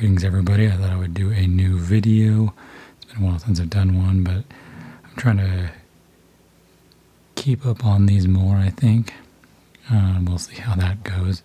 Greetings everybody, I thought I would do a new video. It's been a while since I've done one, but I'm trying to keep up on these more, I think. We'll see how that goes.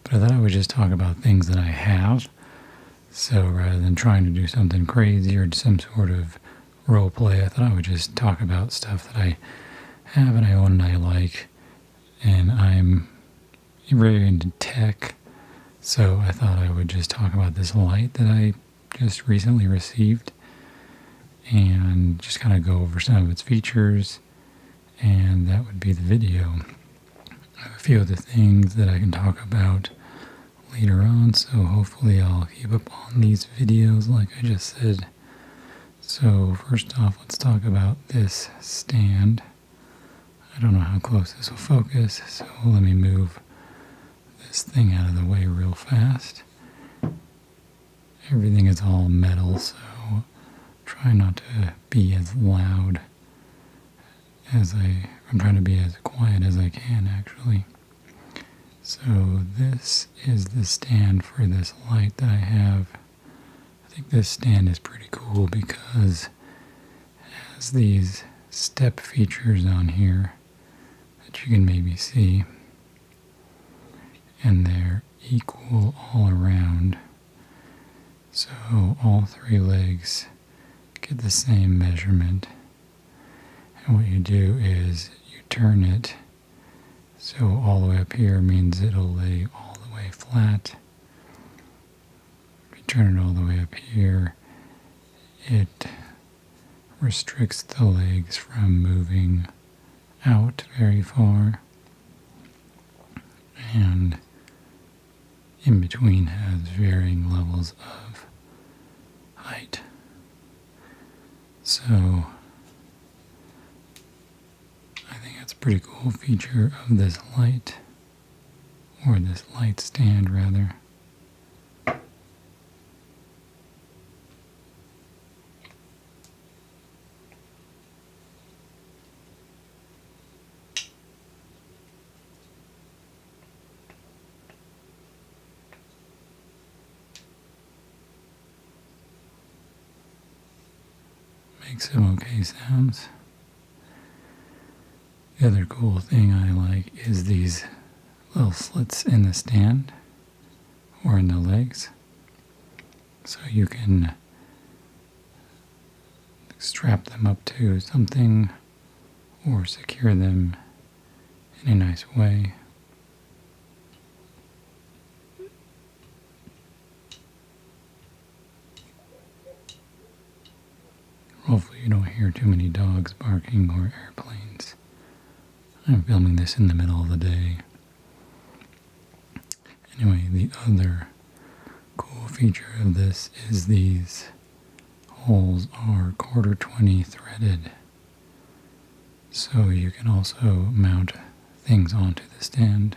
But I thought I would just talk about things that I have. So rather than trying to do something crazy or some sort of role play, I thought I would just talk about stuff that I have and I own and I like. And I'm very into tech. So I thought I would just talk about this light that I just recently received and just kind of go over some of its features, and that would be the video. I have a few other things that I can talk about later on, so hopefully I'll keep up on these videos like I just said. So first off, let's talk about this stand. I don't know how close this will focus, so let me move this thing out of the way real fast. Everything is all metal, so try not to be as loud as I'm trying to be as quiet as I can actually. So this is the stand for this light that I have. I think this stand is pretty cool because it has these step features on here that you can maybe see. And they're equal all around. So all three legs get the same measurement. And what you do is you turn it so all the way up here means it'll lay all the way flat. If you turn it all the way up here, it restricts the legs from moving out very far. And in between has varying levels of height. So I think that's a pretty cool feature of this light, or this light stand rather. Makes some okay sounds. The other cool thing I like is these little slits in the stand or in the legs, so you can strap them up to something or secure them in a nice way. Hopefully you don't hear too many dogs barking or airplanes. I'm filming this in the middle of the day. Anyway, the other cool feature of this is these holes are 1/4-20 threaded. So you can also mount things onto the stand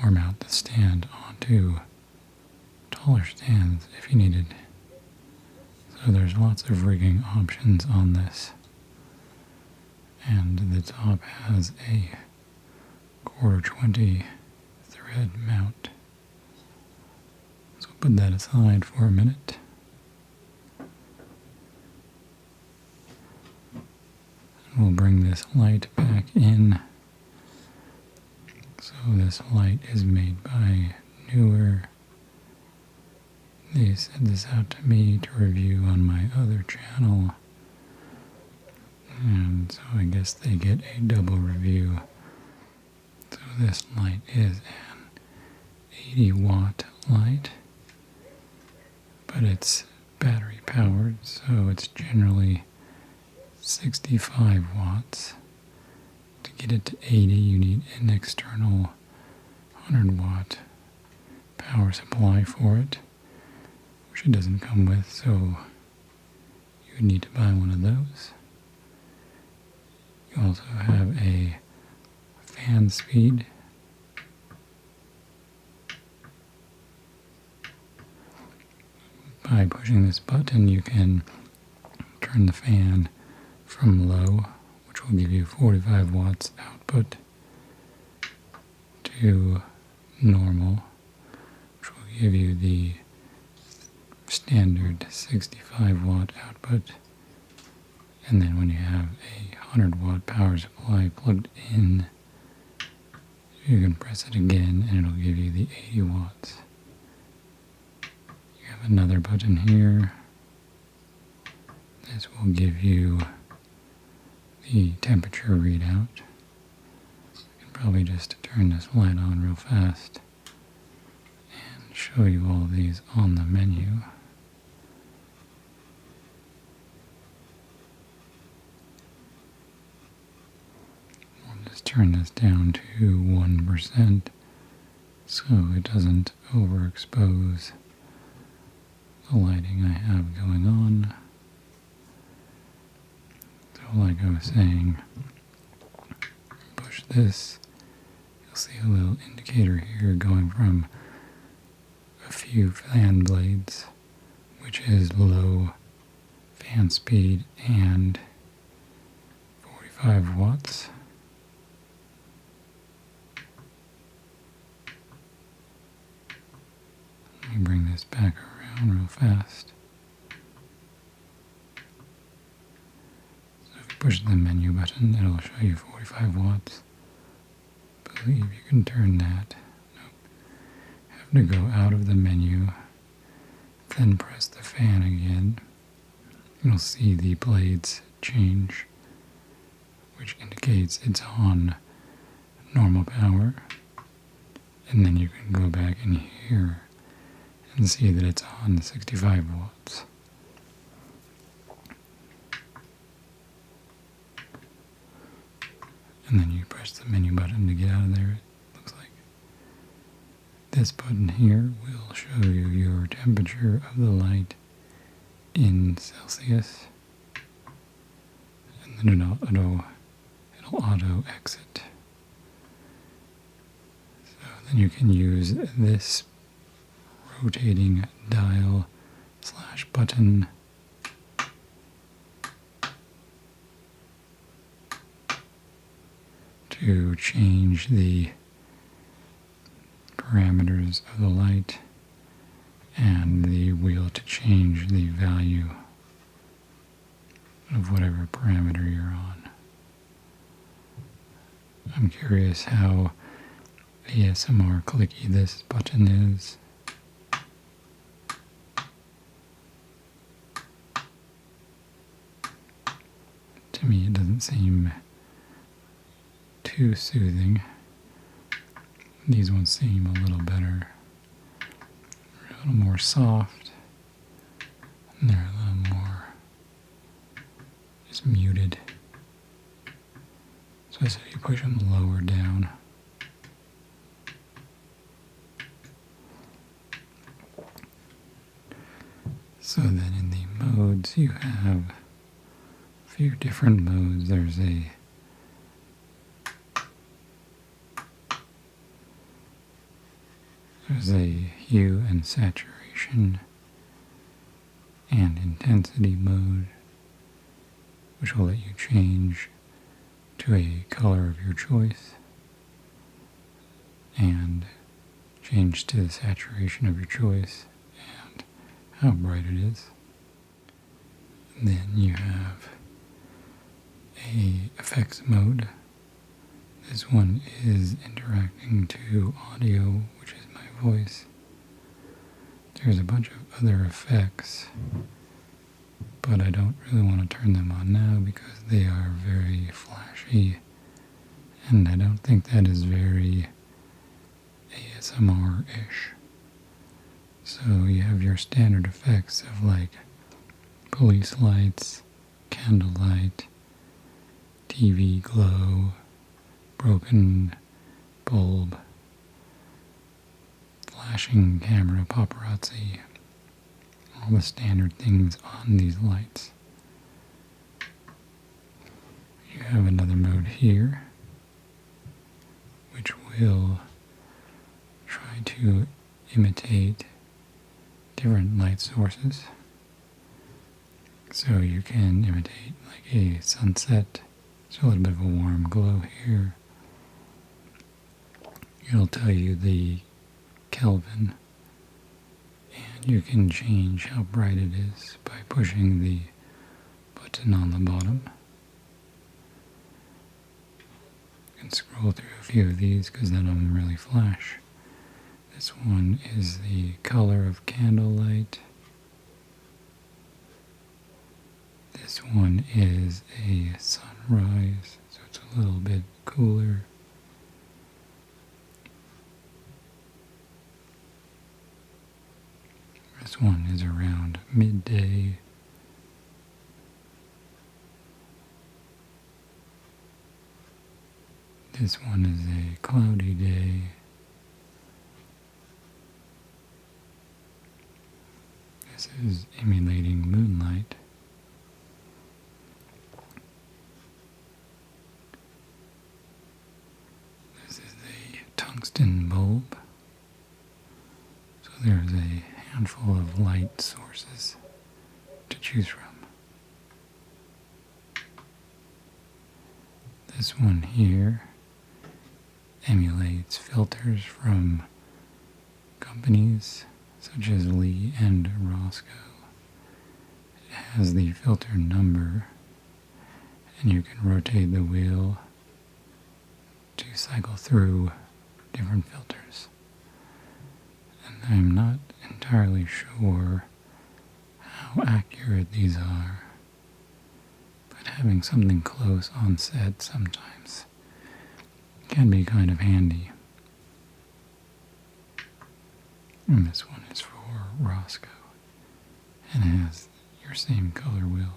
or mount the stand onto taller stands if you needed. So there's lots of rigging options on this. And the top has a 1/4-20 thread mount. So put that aside for a minute. And we'll bring this light back in. So this light is made by Newer. They sent this out to me to review on my other channel, and so I guess they get a double review. So this light is an 80-watt light, but it's battery powered, so it's generally 65 watts. To get it to 80, you need an external 100-watt power supply for it, which it doesn't come with, so you would need to buy one of those. You also have a fan speed. By pushing this button, you can turn the fan from low, which will give you 45 watts output, to normal, which will give you the standard 65 watt output. And then when you have a 100 watt power supply plugged in, you can press it again and it'll give you the 80 watts. You have another button here. This will give you the temperature readout. I can probably just turn this light on real fast and show you all these on the menu. We'll just turn this down to 1% so it doesn't overexpose the lighting I have going on. So like I was saying, push this, you'll see a little indicator here going from a few fan blades, which is low fan speed and 45 watts. Let me bring this back around real fast. So if you push the menu button, it'll show you 45 watts. I believe you can turn that. Nope. Have to go out of the menu, then press the fan again. You'll see the blades change, which indicates it's on normal power. And then you can go back in here and see that it's on 65 watts. And then you press the menu button to get out of there. It looks like this button here will show you your temperature of the light in Celsius. And then it'll auto exit. So then you can use this rotating dial / button to change the parameters of the light and the wheel to change the value of whatever parameter you're on. I'm curious how ASMR clicky this button is. To me, it doesn't seem too soothing. These ones seem a little better. They're a little more soft. And they're a little more just muted. So I said you push them lower down. So then in the modes you have a few different modes. There's a hue and saturation and intensity mode, which will let you change to a color of your choice and change to the saturation of your choice and how bright it is. And then you have a effects mode. This one is interacting to audio, which is my voice. There's a bunch of other effects, but I don't really want to turn them on now because they are very flashy, and I don't think that is very ASMR-ish. So you have your standard effects of like police lights, candlelight, TV glow, broken bulb, flashing camera, paparazzi, all the standard things on these lights. You have another mode here, which will try to imitate different light sources. So you can imitate like a sunset, so a little bit of a warm glow here. It'll tell you the Kelvin, and You can change how bright it is by pushing the button on the bottom. You can scroll through a few of these because none of them really flash. This one is the color of candlelight. This one is a sunrise, so it's a little bit cooler. This one is around midday. This one is a cloudy day. This is emulating moonlight. This is a tungsten bulb. So there's a handful of light sources to choose from. This one here emulates filters from companies such as Lee and Roscoe. It has the filter number, and you can rotate the wheel to cycle through different filters. And I'm not entirely sure how accurate these are, but having something close on set sometimes can be kind of handy. And this one is for Roscoe, and it has your same color wheel.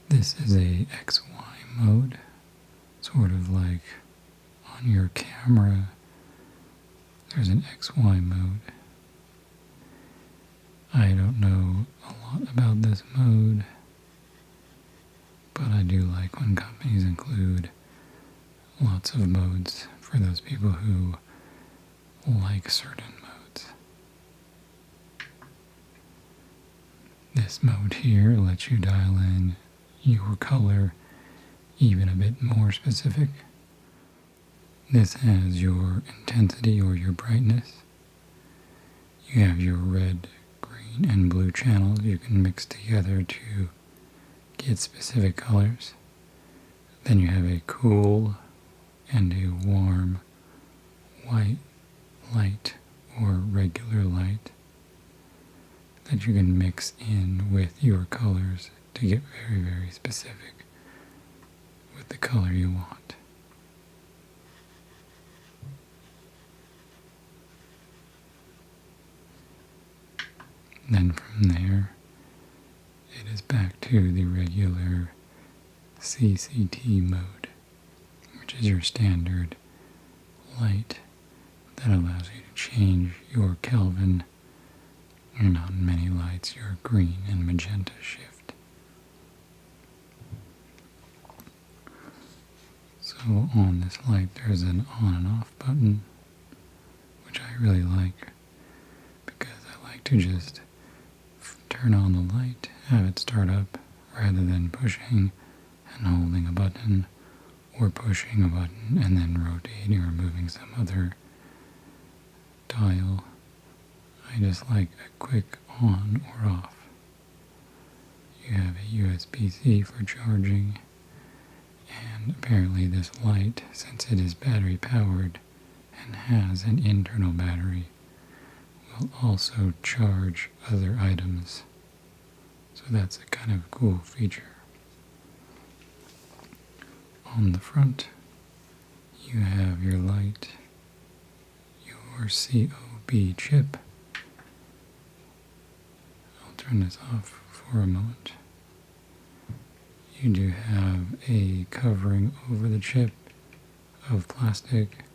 This is a XY mode, sort of like on your camera. There's an XY mode. I don't know a lot about this mode, but I do like when companies include lots of modes for those people who like certain modes. This mode here lets you dial in your color even a bit more specific. This has your intensity or your brightness. You have your red, green, and blue channels you can mix together to get specific colors. Then you have a cool and a warm white light or regular light that you can mix in with your colors to get very, very specific with the color you want. Then from there, it is back to the regular CCT mode, which is your standard light that allows you to change your Kelvin, and on many lights your green and magenta shift. So on this light there's an on and off button, which I really like because I like to just turn on the light, have it start up, rather than pushing and holding a button, or pushing a button and then rotating or moving some other dial. I just like a quick on or off. You have a USB-C for charging, and apparently this light, since it is battery powered and has an internal battery, will also charge other items. So that's a kind of cool feature. On the front, you have your light, your COB chip. I'll turn this off for a moment. You do have a covering over the chip of plastic.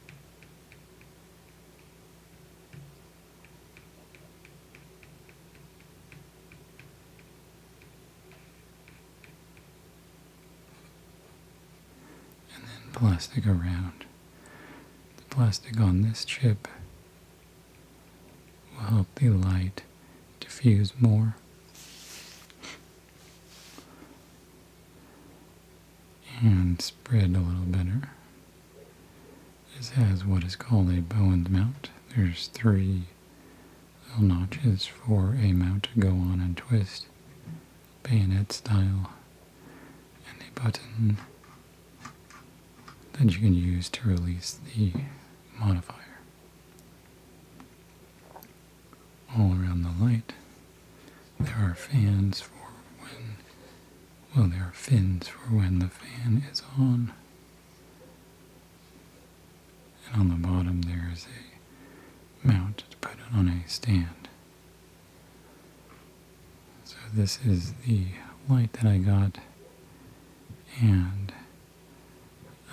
And then plastic around. The plastic on this chip will help the light diffuse more. And spread a little better. This has what is called a Bowen's mount. There's 3 little notches for a mount to go on and twist, bayonet style, and a button that you can use to release the modifier. All around the light, there are fans for there are fins for when the fan is on. And on the bottom there is a mount to put it on a stand. So this is the light that I got, and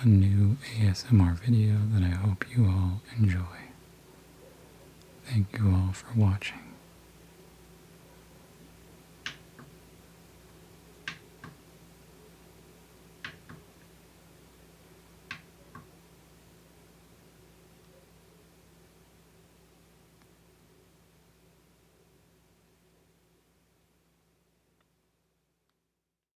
a new ASMR video that I hope you all enjoy. Thank you all for watching.